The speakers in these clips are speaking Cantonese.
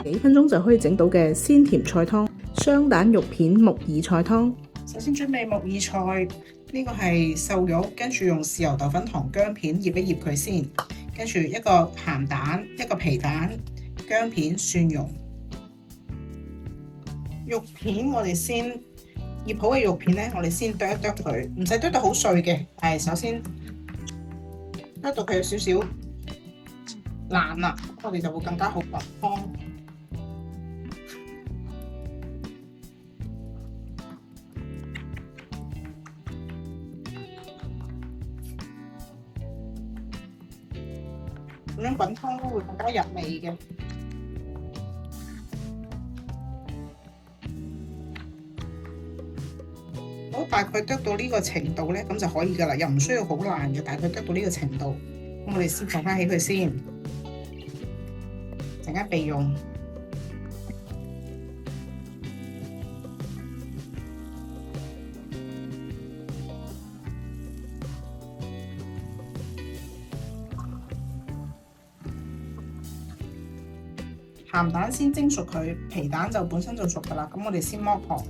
幾分鐘就可以整到嘅鮮甜菜湯——雙蛋肉片木耳菜湯。首先準備木耳菜，呢個係瘦肉，跟住用豉油、豆粉、糖、薑片醃一醃佢先，跟住一個鹹蛋、一個皮蛋、薑片、蒜蓉。肉片我哋先醃好嘅肉片咧，我哋先剁一剁佢，唔使剁到好碎嘅，但係首先剁到佢有少少爛啦，我哋就會更加好滑湯。咁樣滾湯都會更加入味嘅。好，大概剁到呢個程度咧，咁就可以噶啦，又唔需要好爛嘅，大概剁到呢個程度。咁我哋先放翻起佢先，陣間備用。鹹蛋先蒸熟佢，皮蛋就本身就熟噶啦。咁我哋先剝殼。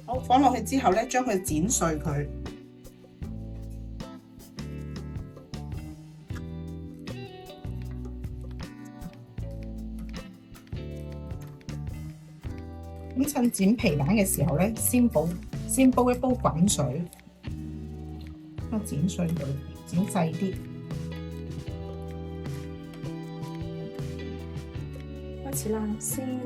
好，放落去之後咧，將佢剪碎佢。咁趁剪皮蛋嘅時候咧，先煲一煲滾水，剪碎佢，剪細啲。開始啦，先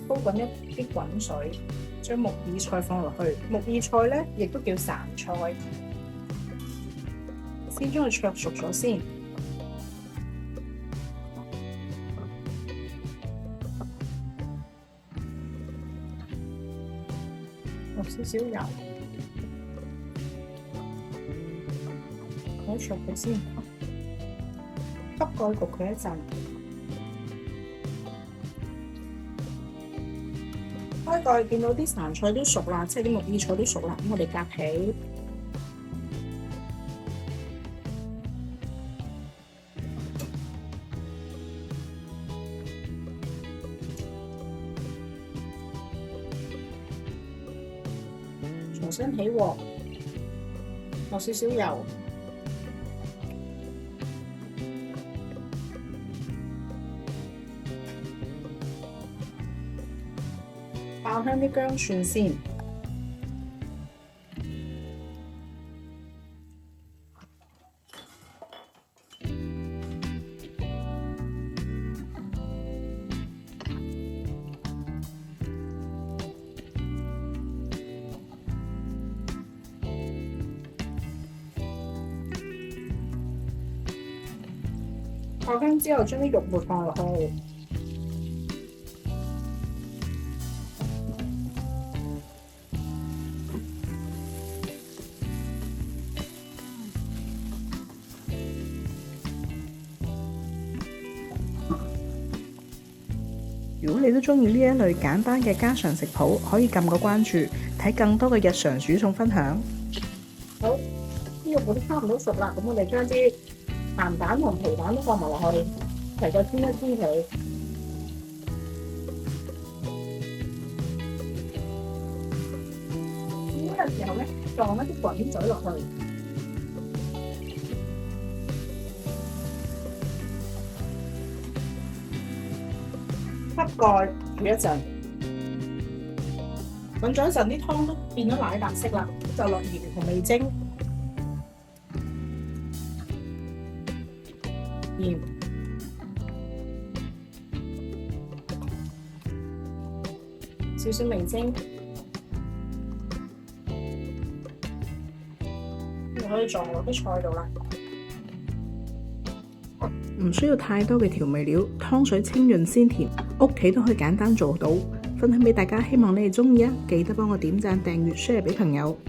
煲滾一啲滾水。將木耳菜放落去，木耳菜咧亦都叫潺菜，先將佢灼熟咗先。落少少油，我灼佢先，覆蓋焗佢一陣。開蓋見到啲潺菜都熟啦，即係啲木耳菜都熟啦，咁我哋夾起，重新起鑊，落少少油，爆香啲薑蒜先，爆香之後將啲肉末放落去。如果你都中意呢一類簡單嘅家常食譜，可以撳個關注，睇更多嘅日常煮餸分享。好，呢個都差唔多熟啦，咁我哋將啲鹹蛋同皮蛋都放埋落去，齊再煎一煎佢。呢個時候咧，撞一啲滾水落去。覆蓋煮一陣，滾咗一陣，啲湯都變咗奶白色啦，就落鹽同味精、鹽、少少味精，就可以撞落啲菜度啦。唔需要太多嘅調味料，湯水清潤鮮甜，屋企都可以簡單做到。分享俾大家，希望你哋鍾意啊！記得幫我點讚、訂閱、share 俾朋友。